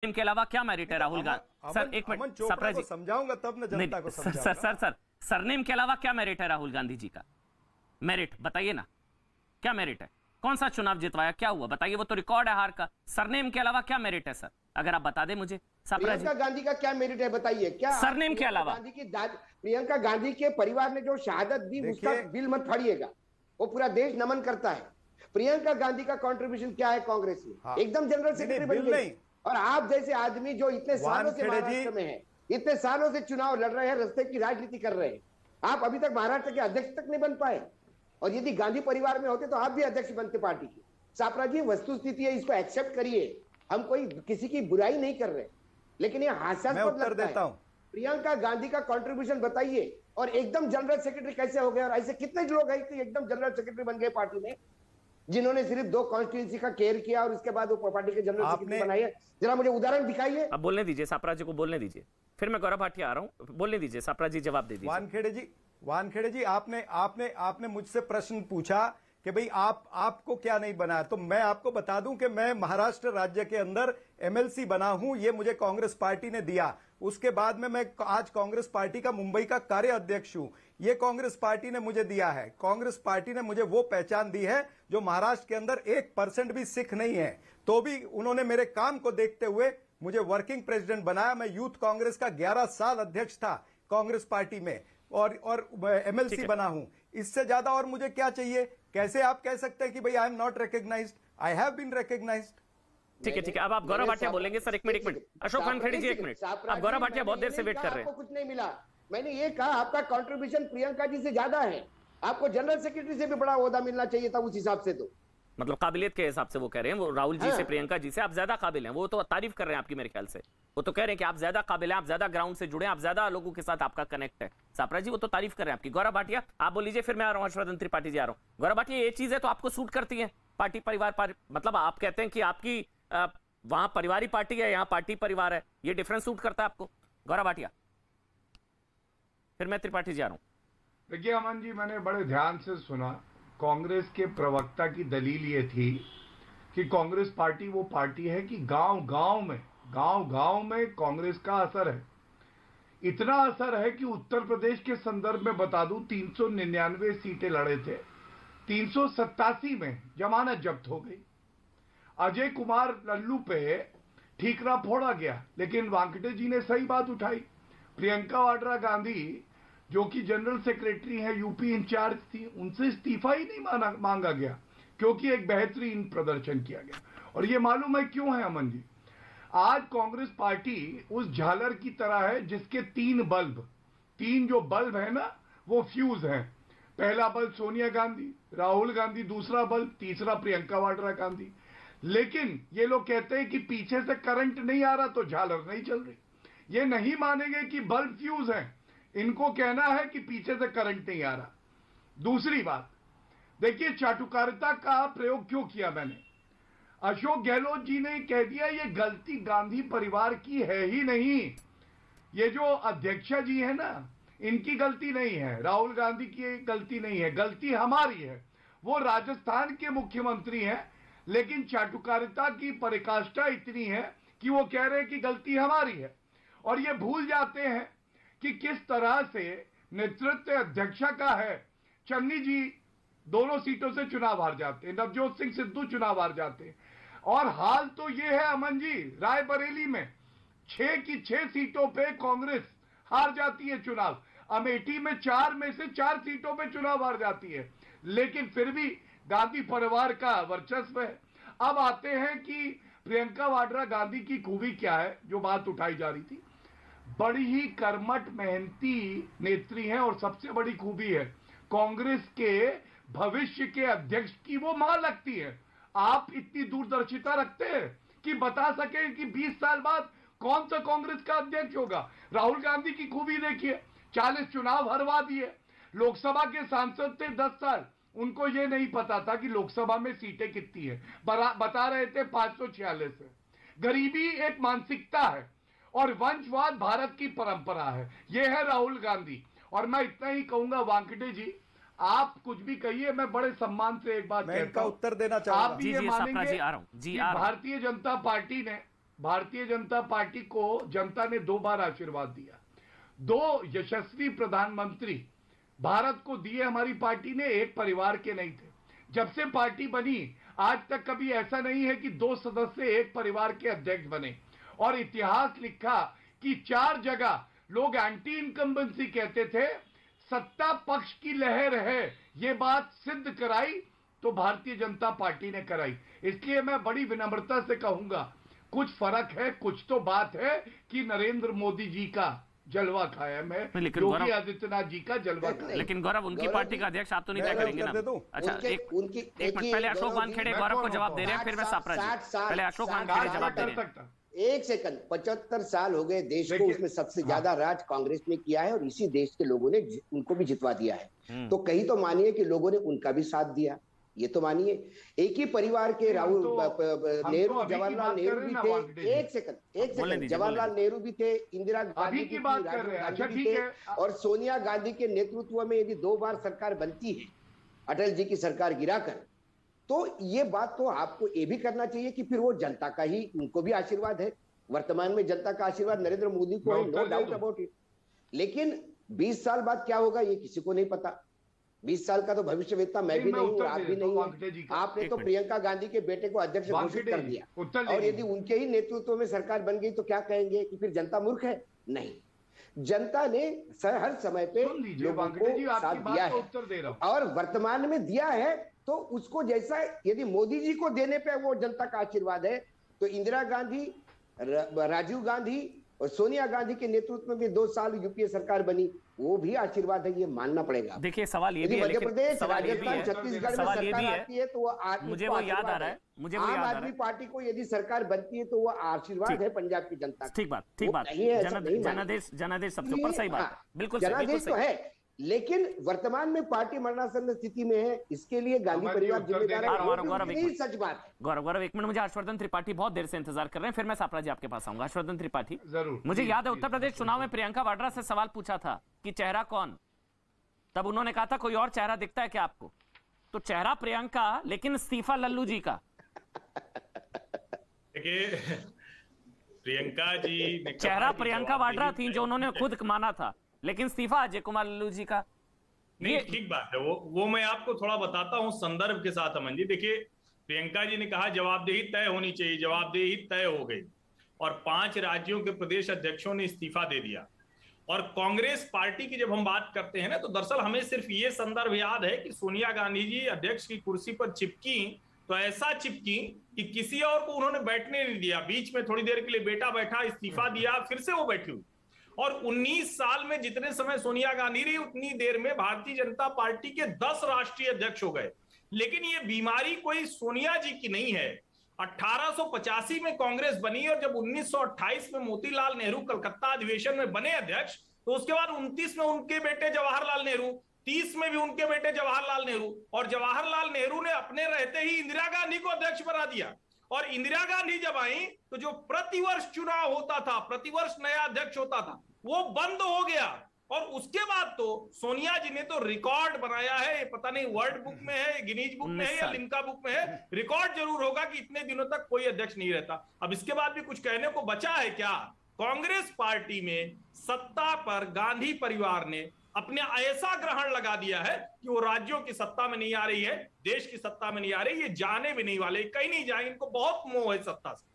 के अलावा क्या मेरिट है राहुल गांधी? सर एक मिनट, सप्रा जी समझाऊंगा तब ना जनता को समझाऊंगा। सर सरनेम के अलावा क्या मेरिट है राहुल गांधी जी का? मेरिट बताइए ना, क्या मेरिट है? कौन सा चुनाव जितवाया, क्या हुआ बताइए? वो तो रिकॉर्ड है हार का। सरनेम के अलावा क्या मेरिट है सर, अगर आप बता दें मुझे। प्रियंका गांधी का क्या मेरिट है बताइए? क्या सरनेम के अलावा प्रियंका गांधी के परिवार ने जो शहादत दी उसका बिल मत फाड़िएगा, वो पूरा देश नमन करता है। प्रियंका गांधी का कंट्रीब्यूशन क्या है कांग्रेस में? हाँ। एकदम जनरल सेक्रेटरी बन गई। और आप जैसे आदमी जो इतने सालों से महाराष्ट्र में है, इतने सालों से चुनाव लड़ रहे हैं, रास्ते की राजनीति कर रहे हैं, आप अभी तक महाराष्ट्र के अध्यक्ष तक नहीं बन पाए। और यदि गांधी परिवार में होते तो आप भी अध्यक्ष बनते पार्टी के। सापरा जी वस्तुस्थिति है, इसको एक्सेप्ट करिए। हम कोई किसी की बुराई नहीं कर रहे, लेकिन ये हास्यास्पद लगता है। प्रियंका गांधी का कंट्रीब्यूशन बताइए। और एकदम जनरल सेक्रेटरी कैसे हो गए? और ऐसे कितने लोग हैं कि एकदम जनरल सेक्रेटरी बन गए पार्टी में, जिन्होंने सिर्फ 2 कॉन्स्टिट्यूंसी का केयर किया और उसके बाद वो पार्टी के जनरल सेक्रेटरी बनाए? जरा मुझे उदाहरण दिखाइए। अब बोलने दीजिए सापरा जी को, बोलने दीजिए, फिर मैं गौरव भाटिया आ रहा हूं। बोलने दीजिए सापरा जी, जवाब दे दीजिए। वानखेड़े जी आपने मुझसे प्रश्न पूछा कि भाई आपको क्या नहीं बना, तो मैं आपको बता दूं कि मैं महाराष्ट्र राज्य के अंदर एमएलसी बना हूं, ये मुझे कांग्रेस पार्टी ने दिया। उसके बाद में मैं आज कांग्रेस पार्टी का मुंबई का कार्य अध्यक्ष हूं, ये कांग्रेस पार्टी ने मुझे दिया है। कांग्रेस पार्टी ने मुझे वो पहचान दी है जो महाराष्ट्र के अंदर 1% भी सिख नहीं है, तो भी उन्होंने मेरे काम को देखते हुए मुझे वर्किंग प्रेसिडेंट बनाया। मैं यूथ कांग्रेस का 11 साल अध्यक्ष था कांग्रेस पार्टी में, और एमएलसी बना हूं। इससे ज्यादा और मुझे क्या चाहिए? कैसे आप कह सकते हैं कि भाई I am not recognised? I have been recognised. ठीक है, अब आप गौरव भाटिया बोलेंगे। सर एक मिनट, अशोक वानखेड़े जी एक मिनट, आप गौरव भाटिया बहुत देर से वेट कर रहे हैं। आपको कुछ नहीं मिला। मैंने ये कहा आपका कंट्रीब्यूशन प्रियंका जी से ज्यादा है, आपको जनरल सेक्रेटरी से भी बड़ा ओहदा मिलना चाहिए था उस हिसाब से। तो मतलब काबिलियत के हिसाब से वो कह रहे हैं, वो राहुल जी से प्रियंका जी से आप ज्यादा काबिल हैं। वो तो तारीफ कर रहे हैं आपकी, मेरे ख्याल से वो तो कह रहे हैं कि आप ज्यादा काबिल हैं, आप ज्यादा ग्राउंड से जुड़े हैं, आप ज्यादा लोगों के साथ आपका कनेक्ट है। सापरा जी वो तो तारीफ कर रहे हैं आपकी। गौरव भाटिया आप बोल लीजिए, फिर मैं आ रहा हूँ हर्षवर्धन त्रिपाठी जी आ रहा हूँ। गौरव भाटिया ये चीज है तो आपको सूट करती है पार्टी परिवार मतलब आप कहते हैं कि आपकी वहां परिवारी पार्टी है, यहाँ पार्टी परिवार है, ये डिफरेंस सूट करता है आपको? गौरव भाटिया, फिर मैं त्रिपाठी जी आ रहा हूँ। देखिए अमन जी, मैंने बड़े ध्यान से सुना। कांग्रेस के प्रवक्ता की दलील ये थी कि कांग्रेस पार्टी वो पार्टी है कि गांव गांव में कांग्रेस का असर है। इतना असर है कि उत्तर प्रदेश के संदर्भ में बता दूं, 399 सीटें लड़े थे, 387 में जमानत जब्त हो गई। अजय कुमार लल्लू पे ठीकरा फोड़ा गया। लेकिन वानखेड़े जी ने सही बात उठाई, प्रियंका वाड्रा गांधी जो कि जनरल सेक्रेटरी है, यूपी इंचार्ज थी, उनसे इस्तीफा ही नहीं मांगा गया क्योंकि एक बेहतरीन प्रदर्शन किया गया। और ये मालूम है क्यों है अमन जी? आज कांग्रेस पार्टी उस झालर की तरह है जिसके 3 जो बल्ब है ना, वो फ्यूज हैं। पहला बल्ब सोनिया गांधी, राहुल गांधी, दूसरा बल्ब, तीसरा प्रियंका वाड्रा गांधी। लेकिन ये लोग कहते हैं कि पीछे से करंट नहीं आ रहा तो झालर नहीं चल रही। ये नहीं मानेंगे कि बल्ब फ्यूज है, इनको कहना है कि पीछे से करंट नहीं आ रहा। दूसरी बात देखिए, चाटुकारिता का प्रयोग क्यों किया मैंने? अशोक गहलोत जी ने कह दिया ये गलती गांधी परिवार की है ही नहीं, ये जो अध्यक्षा जी है ना, इनकी गलती नहीं है, राहुल गांधी की गलती नहीं है, गलती हमारी है। वो राजस्थान के मुख्यमंत्री हैं, लेकिन चाटुकारिता की पराकाष्ठा इतनी है कि वो कह रहे हैं कि गलती हमारी है, और ये भूल जाते हैं कि किस तरह से नेतृत्व अध्यक्षा का है। चन्नी जी दोनों सीटों से चुनाव हार जाते हैं, नवजोत सिंह सिद्धू चुनाव हार जाते हैं। और हाल तो ये है अमन जी, रायबरेली में 6 की 6 सीटों पे कांग्रेस हार जाती है चुनाव। अमेठी में 4 में से 4 सीटों पे चुनाव हार जाती है, लेकिन फिर भी गांधी परिवार का वर्चस्व है। अब आते हैं कि प्रियंका वाड्रा गांधी की खूबी क्या है, जो बात उठाई जा रही थी। बड़ी ही कर्मठ मेहनती नेत्री है, और सबसे बड़ी खूबी है कांग्रेस के भविष्य के अध्यक्ष की वो मां लगती है। आप इतनी दूरदर्शिता रखते हैं कि बता सके कि 20 साल बाद कौन सा कांग्रेस का अध्यक्ष होगा। राहुल गांधी की खूबी देखिए, 40 चुनाव हरवा दिए। लोकसभा के सांसद थे 10 साल, उनको ये नहीं पता था कि लोकसभा में सीटें कितनी है, बता रहे थे 546 है। गरीबी एक मानसिकता है और वंशवाद भारत की परंपरा है, यह है राहुल गांधी। और मैं इतना ही कहूंगा वानखेड़े जी, आप कुछ भी कहिए, मैं बड़े सम्मान से एक बात कहता हूं, उत्तर देना चाहूंगा। आप भी ये मानेंगे कि भारतीय जनता पार्टी ने भारतीय जनता पार्टी को जनता ने 2 बार आशीर्वाद दिया, 2 यशस्वी प्रधानमंत्री भारत को दिए हमारी पार्टी ने, एक परिवार के नहीं थे। जब से पार्टी बनी आज तक कभी ऐसा नहीं है कि 2 सदस्य एक परिवार के अध्यक्ष बने। और इतिहास लिखा कि 4 जगह लोग एंटी इनकम्बेंसी कहते थे, सत्ता पक्ष की लहर है, ये बात सिद्ध कराई तो भारतीय जनता पार्टी ने कराई। इसलिए मैं बड़ी विनम्रता से कहूंगा, कुछ फर्क है, कुछ तो बात है कि नरेंद्र मोदी जी का जलवा खाया मैं, योगी आदित्यनाथ जी का जलवा खाया। लेकिन गौरव, उनकी पार्टी का अध्यक्ष आप तो नहीं तय करेंगे ना? अच्छा, एक मिनट, पहले अशोक वानखेड़े गौरव को जवाब दे रहे हैं, फिर मैं सापरा जी। पहले अशोक वानखेड़े जवाब दे रहे हैं। एक सेकंड, 75 साल हो गए देश को, उसमें सबसे ज्यादा राज कांग्रेस ने किया है और इसी देश के लोगों ने उनको भी जितवा दिया है। तो कहीं तो मानिए कि लोगों ने उनका भी साथ दिया, ये तो मानिए। एक ही परिवार के राहुल नेहरू, जवाहरलाल नेहरू भी थे। एक सेकंड, जवाहरलाल नेहरू भी थे, इंदिरा गांधी की बात कर रहे हैं, और सोनिया गांधी के नेतृत्व में यदि 2 बार सरकार बनती है अटल जी की सरकार गिराकर, तो ये बात तो आपको ये भी करना चाहिए कि फिर वो जनता का ही, उनको भी आशीर्वाद है। वर्तमान में जनता का आशीर्वाद नरेंद्र मोदी को है, नो डाउट अबाउट इट। लेकिन 20 साल बाद क्या होगा ये किसी को नहीं पता। 20 साल का तो भविष्यवेत्ता मैं भी नहीं हूँ, आप भी नहीं हूँ। आपने तो प्रियंका गांधी के बेटे को अध्यक्ष घोषित कर दिया, और यदि उनके ही नेतृत्व में सरकार बन गई तो क्या कहेंगे कि फिर जनता मूर्ख है? नहीं, जनता ने हर समय पे लोगों को साथ दिया है और वर्तमान में दिया है। तो उसको जैसा यदि मोदी जी को देने पे वो जनता का आशीर्वाद है, तो इंदिरा गांधी, राजीव गांधी और सोनिया गांधी के नेतृत्व में 2 साल यूपीए सरकार बनी, वो भी आशीर्वाद है, ये मानना पड़ेगा। देखिए सवाल ये भी है, मध्य प्रदेश, राजस्थान, छत्तीसगढ़ में सरकार आती है तो वो मुझे वो याद आ रहा है, मुझे वो याद आ रहा है, आम आदमी पार्टी को यदि सरकार बनती है तो वो आशीर्वाद है पंजाब की जनता का। ठीक बात, जनादेश सबसे ऊपर, सही बात, बिल्कुल जनादेश तो है, लेकिन वर्तमान में पार्टी मरणासन्न स्थिति में है, इसके लिए गांधी परिवार जिम्मेदार है। सच बात है। गौरव, एक मिनट, मुझे हर्षवर्धन त्रिपाठी बहुत देर से इंतजार कर रहे हैं, फिर मैं सापरा जी आपके पास आऊंगा। हर्षवर्धन त्रिपाठी, मुझे याद है उत्तर प्रदेश चुनाव में प्रियंका वाड्रा से सवाल पूछा था कि चेहरा कौन, तब उन्होंने कहा था कोई और चेहरा दिखता है क्या आपको? तो चेहरा प्रियंका, लेकिन इस्तीफा लल्लू जी का। देखिए, प्रियंका जी चेहरा प्रियंका वाड्रा थी जो उन्होंने खुद माना था, लेकिन इस्तीफा अजय कुमार लल्लू जी का। नहीं, ठीक बात है, वो मैं आपको थोड़ा बताता हूं संदर्भ के साथ। अमन जी देखिए, प्रियंका जी ने कहा जवाबदेही तय होनी चाहिए, जवाबदेही तय हो गई और 5 राज्यों के प्रदेश अध्यक्षों ने इस्तीफा दे दिया। और कांग्रेस पार्टी की जब हम बात करते हैं ना, तो दरअसल हमें सिर्फ ये संदर्भ याद है कि सोनिया गांधी जी अध्यक्ष की कुर्सी पर चिपकी, तो ऐसा चिपकी कि किसी और को उन्होंने बैठने नहीं दिया। बीच में थोड़ी देर के लिए बेटा बैठा, इस्तीफा दिया, फिर से वो बैठी हुई। और 19 साल में जितने समय सोनिया गांधी रही, उतनी देर में भारतीय जनता पार्टी के 10 राष्ट्रीय अध्यक्ष हो गए। लेकिन ये बीमारी कोई सोनिया जी की नहीं है। 1885 में कांग्रेस बनी और जब 1928 में मोतीलाल नेहरू कलकत्ता अधिवेशन में बने अध्यक्ष, तो उसके बाद 29 में उनके बेटे जवाहरलाल नेहरू, 30 में भी उनके बेटे जवाहरलाल नेहरू, और जवाहरलाल नेहरू ने अपने रहते ही इंदिरा गांधी को अध्यक्ष बना दिया। और इंदिरा गांधी जब आई तो जो प्रतिवर्ष चुनाव होता था, प्रतिवर्ष नया अध्यक्ष होता था, वो बंद हो गया। और उसके बाद तो सोनिया जी ने तो रिकॉर्ड बनाया है, पता नहीं वर्ल्ड बुक में है, गिनीज बुक में है या लिम्का बुक में है, रिकॉर्ड जरूर होगा कि इतने दिनों तक कोई अध्यक्ष नहीं रहता। अब इसके बाद भी कुछ कहने को बचा है क्या? कांग्रेस पार्टी में सत्ता पर गांधी परिवार ने अपने ऐसा ग्रहण लगा दिया है कि वो राज्यों की सत्ता में नहीं आ रही है, देश की सत्ता में नहीं आ रही, ये जाने भी नहीं वाले, कहीं नहीं जाएंगे, इनको बहुत मोह है सत्ता से।